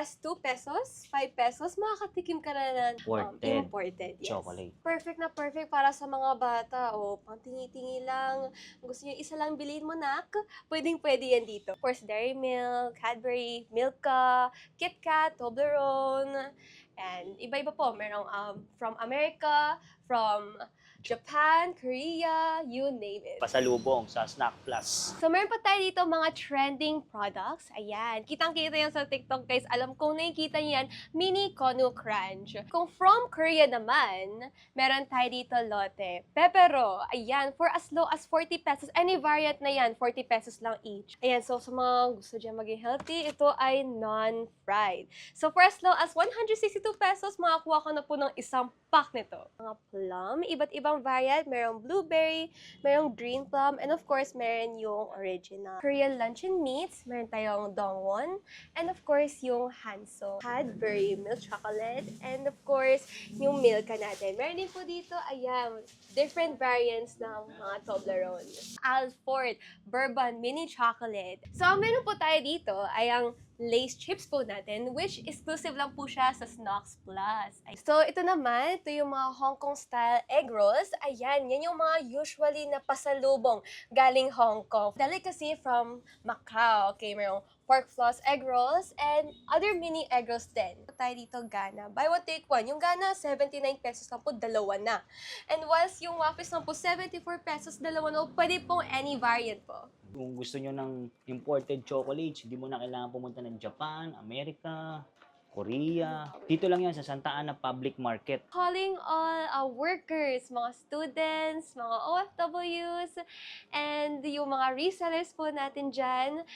as 2 pesos, 5 pesos, makakatikim ka na ng imported. Yes. chocolate. Perfect na perfect para sa mga bata. O, pang tingi-tingi lang. Gusto nyo isa lang bilhin mo, nak? Pwedeng-pwede yan dito. Of course, Dairy Milk, Cadbury, Milka, KitKat, Toblerone, and iba-iba po. Merong from America, from Japan, Korea, you name it. Pasalubong sa Snack Plus. So, meron pa tayo dito mga trending products. Ayan. Kitang-kita yan sa TikTok, guys. Alam kong nakikita niyo yan, Mini Konu Crunch. Kung from Korea naman, meron tayo dito lote. Pepero. Ayan. For as low as 40 pesos. Any variant na yan, 40 pesos lang each. Ayan. So, sa mga gusto dyan maging healthy, ito ay non-fried. So, for as low as 162 pesos, makakuha ka na po ng isang pack nito. Mga plum, iba't ibang variant. Merong blueberry, merong green plum, and of course, meron yung original Korean luncheon meats. Meron tayong dongwon, and of course, yung hanso, Cadbury milk chocolate, and of course, yung milka natin. Meron din po dito, ayan, different variants ng mga Toblerone. Alford Bourbon mini chocolate. So, ang meron po tayo dito ay ang Lay's chips po natin, which exclusive lang po siya sa Snacks Plus. So, ito naman, ito yung mga Hong Kong style egg rolls. Ayan, yan yung mga usually na pasalubong galing Hong Kong. Delicacy from Macau. Okay, mayroong pork floss egg rolls and other mini egg rolls din. Tayo dito, Gana. Buy one, take one. Yung Gana, 79 pesos lang po, dalawa na. And whilst yung waffles lang po, 74 pesos, dalawa na. Pwede pong any variant po. Kung gusto nyo ng imported chocolates, hindi mo na kailangan pumunta ng Japan, Amerika, Korea. Dito lang yan sa Santa Ana Public Market. Calling all workers, mga students, mga OFWs, and yung mga resellers po natin dyan.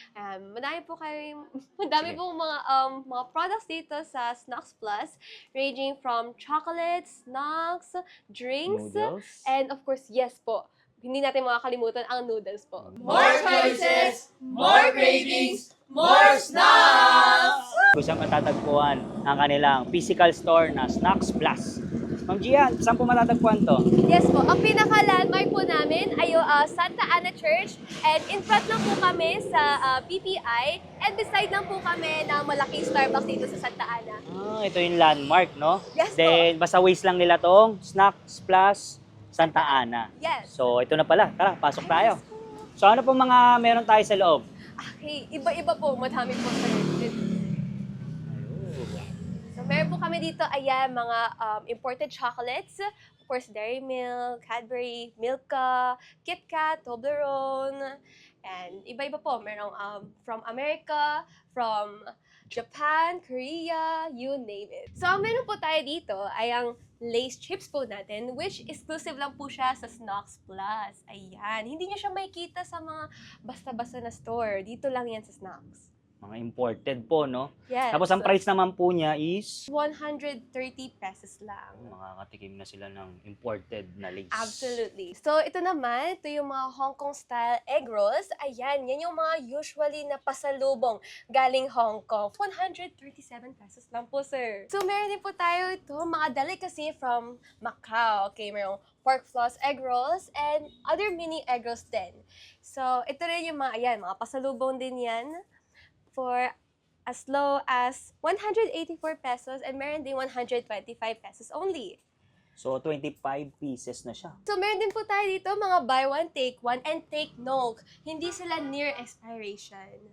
Madami Sige. pong mga products dito sa Snacks Plus, ranging from chocolates, snacks, drinks, Noodles. and of course, yes po, hindi natin makakalimutan ang noodles po. More choices, more cravings, more snacks! Kung saan matatagpuan ang kanilang physical store na Snacks Plus. Ma'am Gian, saan po matatagpuan to? Yes po, ang pinaka-landmark po namin ay Santa Ana Church, and in front lang po kami sa PPI, and beside lang po kami ng malaking Starbucks dito sa Santa Ana. Ito yung landmark, no? Yes po. Then, basta waste lang nila tong Snacks Plus Santa Ana. Yes. So, ito na pala. Tara, pasok tayo. So, ano po mga meron tayo sa loob? Okay, iba-iba po, madami po sa So, meron po kami dito, ayan, mga imported chocolates. Of course, Dairy Milk, Cadbury, Milka, KitKat, Toblerone, and iba-iba po. Merong from America, from Japan, Korea, you name it. So, ang meron po tayo dito ay ang Lay's chips po natin, which exclusive lang po siya sa Snacks Plus. Ayan, hindi niyo siya makikita sa mga basta-basta na store. Dito lang yan sa Snacks. Mga imported po, no? Yes. Tapos, ang price naman po niya is 130 pesos lang. makakatikim na sila ng imported na Lay's. Absolutely. So, ito naman, ito yung mga Hong Kong style egg rolls. Ayan, yan yung mga usually na pasalubong galing Hong Kong. 137 pesos lang po, sir. So, meron din po tayo ito, mga delicacy from Macau. Okay, merong pork floss egg rolls and other mini egg rolls din. So, ito rin yung mga, ayan, mga pasalubong din yan for as low as 184 pesos and meron din 125 pesos only. So, 25 pieces na siya. So, meron din po tayo dito mga buy one, take one, and take note. Hindi sila near expiration.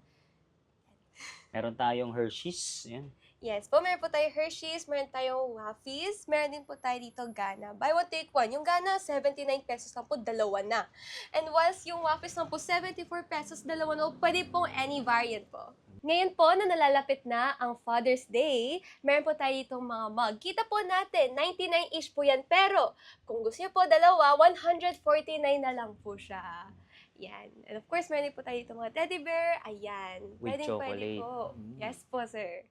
Meron tayong Hershey's. Yan. Yes po, meron po tayo Hershey's, meron tayong Waffies, meron din po tayo dito Gana. Buy one, take one. Yung Gana, 79 pesos lang po, dalawa na. And whilst yung Waffies lang po, 74 pesos, dalawa na, pwede pong any variant po. Ngayon po na nalalapit na ang Father's Day, meron po tayo ditong mga mug. Kita po natin, 99 each po yan. Pero kung gusto niyo po dalawa, 149 na lang po siya. Yan. And of course, meron din po tayo ditong mga teddy bear. Ayan. With Pwede chocolate. po. Mm. Yes po, sir.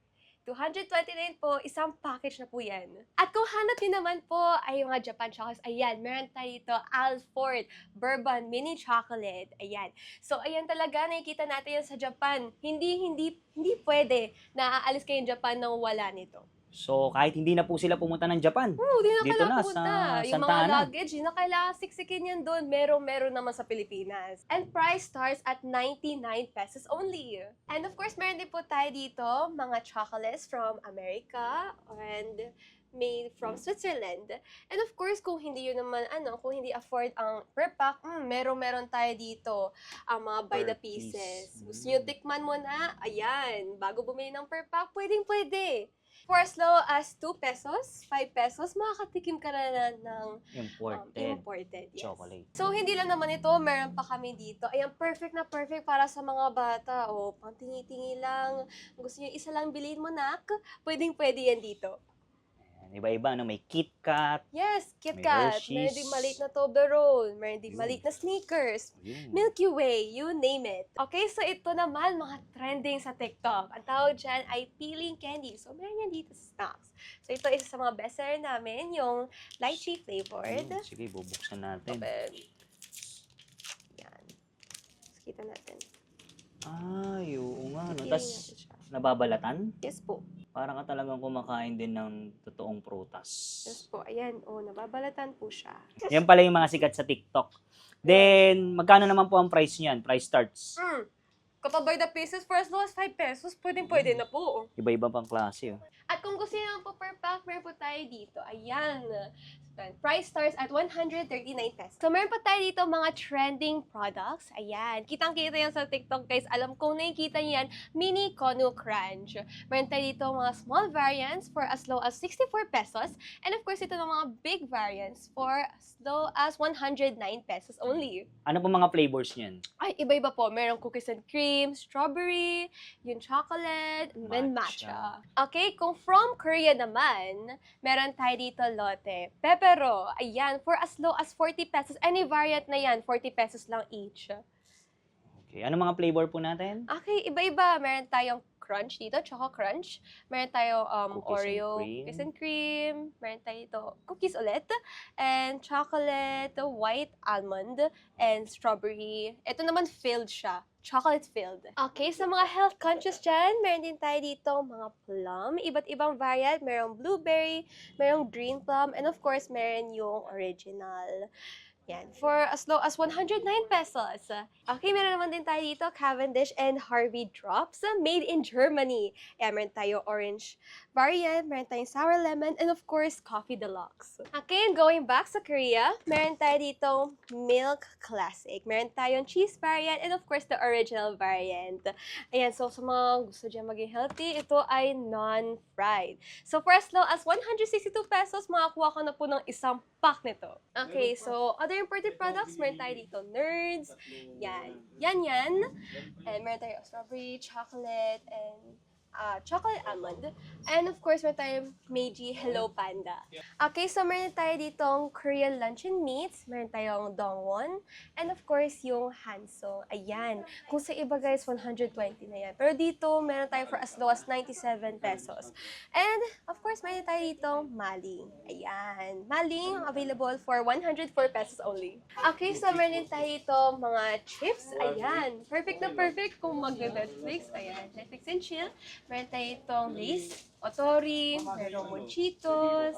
229 po, isang package na po yan. At kung hanap niyo naman po ay mga Japan chocolates, ayan, meron tayo dito Alford Bourbon mini chocolate. Ayan. So, ayan talaga, nakikita natin yan sa Japan. Hindi pwede na aalis kayo ng Japan nang wala nito. So, kahit hindi na po sila pumunta ng Japan, Oo, di na dito kailangan na pumunta. sa Yung Santa mga Ana. luggage, di na kailangan siksikin yan doon. Meron naman sa Pilipinas. And price starts at 99 pesos only. And of course, meron din po tayo dito mga chocolates from America and made from Switzerland. And of course, kung hindi yun naman, kung hindi afford ang per pack, meron tayo dito ang mga by the Per piece. pieces. Gusto nyo tikman mo na? Ayan, bago bumili ng per pack, pwede. For as low as 2 pesos, 5 pesos, makakatikim ka na ng imported yes. chocolate. So, hindi lang naman ito, meron pa kami dito. Ayan, perfect na perfect para sa mga bata. O, pang tingi-tingi lang. Gusto nyo isa lang bilhin mo, nak? Pwede yan dito. Iba-iba, may Kit Kat. Yes, May KitKat. Hershey's. Meron din maliit na Toblerone. Meron din Yun. maliit na Snickers. Ayun. Milky Way, you name it. Okay, so ito naman, mga trending sa TikTok. Ang tawag dyan ay peeling candy. So, meron yan dito sa snacks. So, ito isa sa mga bestseller namin, yung lychee flavored. Sige, bubuksan natin. Open. Yan. Kita natin. Ay, oo nga. No? Peeling Tapos, natin siya. nababalatan? Yes po. Parang ka talagang kumakain din ng totoong prutas. Yes po. Ayan, nababalatan po siya. Yan pala yung mga sikat sa TikTok. Then, magkano naman po ang price niyan? Price starts. Kapag by the pieces, for as low as 5 pesos, pwede na po. Iba-iba pang klase. Oh. At kung gusto niyo naman po per pack, meron po tayo dito. Ayan. Price starts at 139 pesos. So, meron pa tayo dito mga trending products. Ayan. Kitang-kita yan sa TikTok, guys. Alam kong nakikita niyo yan. Mini Konu Crunch. Meron tayo dito mga small variants for as low as 64 pesos. And of course, ito ng mga big variants for as low as 109 pesos only. Ano po mga flavors niyan? Ay, iba-iba po. Merong cookies and cream, strawberry, yung chocolate, and then matcha. Okay, kung from Korea naman, meron tayo dito lote. Pepero, ayan, for as low as 40 pesos. Any variant na yan, 40 pesos lang each. Okay. Ano mga flavor po natin? Okay, iba-iba. Meron tayong crunch dito, choco crunch. Meron tayo Cookies and Oreo, cream. cookies and cream. Meron tayo dito cookies ulit. And chocolate, white almond, and strawberry. Ito naman filled siya. Chocolate filled. Okay, sa mga health conscious dyan, meron din tayo dito mga plum. Iba't ibang variant. Merong blueberry, merong green plum, and of course, meron yung original. Yan, for as low as 109 pesos. Okay, meron naman din tayo dito, Cavendish and Harvey Drops, made in Germany. Ayan, meron tayo orange variant, meron tayong sour lemon, and of course, coffee deluxe. Okay, and going back sa Korea, meron tayo dito milk classic. Meron tayong cheese variant, and of course, the original variant. Ayan, so sa mga gusto dyan maging healthy, ito ay non-fried. So for as low as 162 pesos, makakuha ka na po ng isang pack nito. Okay, so other imported products, meron tayo dito Nerds, yan. And meron tayo strawberry, chocolate, and chocolate almond. And of course, meron tayong Meiji Hello Panda. Okay, so meron tayo ditong Korean luncheon meats, meron tayong Dongwon, and of course, yung Hansong. Ayan. Kung sa iba guys, 120 na yan. Pero dito, meron tayo for as low as 97 pesos. And of course, meron tayo ditong Maling. Ayan. Maling, available for 104 pesos only. Okay, so meron din tayo dito mga chips. Ayan. Perfect na perfect kung mag-Netflix. Ayan. Netflix and chill. Meron tayo itong Lays, Otori, merong Monchitos.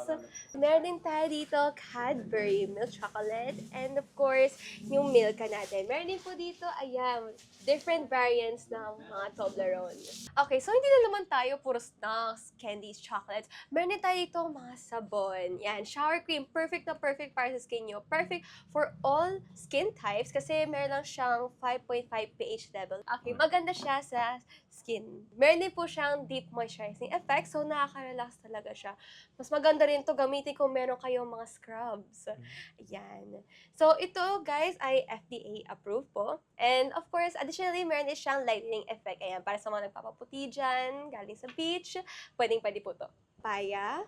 Meron din tayo dito Cadbury milk chocolate. And of course, yung Milka natin. Meron din po dito, ayan, different variants ng mga Toblerone. Okay, so hindi na naman tayo puro snacks, candies, chocolates. Meron din tayo dito mga sabon. Yan, shower cream. Perfect na perfect para sa skin nyo. Perfect for all skin types kasi meron lang siyang 5.5 pH level. Okay, maganda siya sa skin. Meron din po siyang deep moisturizing effect, so nakaka-relax talaga siya. Mas maganda rin to gamitin kung meron kayong mga scrubs. Ayan. So, ito guys ay FDA approved po. And of course, additionally, meron din siyang lightening effect. Ayan, para sa mga nagpapaputi dyan, galing sa beach, pwede po to. Paya,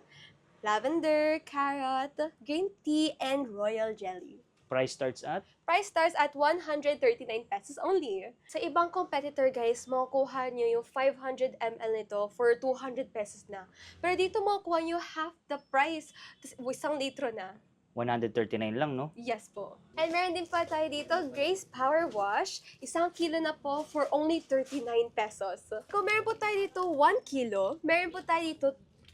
lavender, carrot, green tea, and royal jelly. Price starts at? Price starts at 139 pesos only. Sa ibang competitor guys, makukuha nyo yung 500 ml nito for 200 pesos na. Pero dito makukuha nyo half the price. Tapos 1 litro na. 139 lang, no? Yes po. And meron din pa tayo dito, Grace Power Wash. 1 kilo na po for only 39 pesos. Kung meron po tayo dito 1 kilo, meron po tayo dito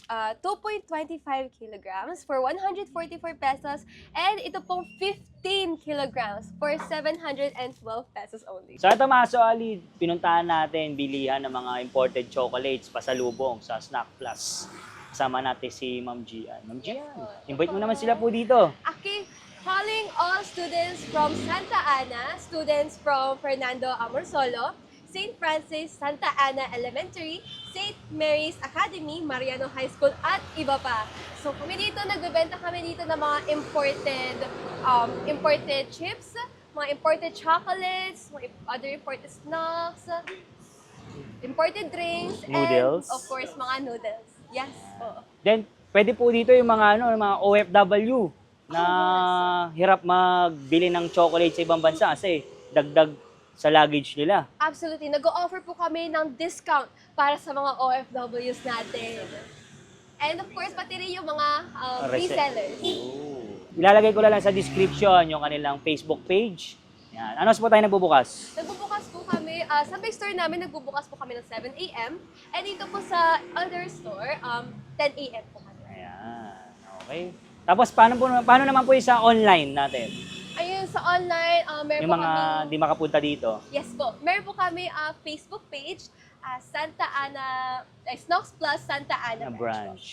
2.25 kilograms for 144 pesos. And ito pong 15 kilograms for 712 pesos only. So ito mga solid, pinuntahan natin bilihan ng mga imported chocolates pasalubong sa Snack Plus. Kasama natin si Ma'am Gian. Ma'am Gian, invite mo naman sila po dito. Okay, calling all students from Santa Ana, students from Fernando Amorsolo, St. Francis Santa Ana Elementary, St. Mary's Academy, Mariano High School, at iba pa. So kami dito, nagbebenta kami dito ng mga imported chips, mga imported chocolates, mga other imported snacks, imported drinks, Noodles. and of course, mga noodles. Yes po. Then, pwede po dito yung mga, mga OFW na hirap magbili ng chocolate sa ibang bansa kasi dagdag sa luggage nila. Absolutely. Nag-o-offer po kami ng discount para sa mga OFWs natin. And of course, pati rin yung mga resellers. Ilalagay ko lang sa description yung kanilang Facebook page. Yan. Ano po tayo nagbubukas? Nagbubukas po kami, sa big store namin, nagbubukas po kami ng 7 a.m. And dito po sa other store, 10 a.m. po kami. Ayan. Okay. Tapos, paano naman po yung sa online natin? Ayun, sa online, meron Yung po mga kami... di makapunta dito. Yes po. Meron po kami Facebook page, Santa Ana, Snacks Plus Santa Ana Na branch.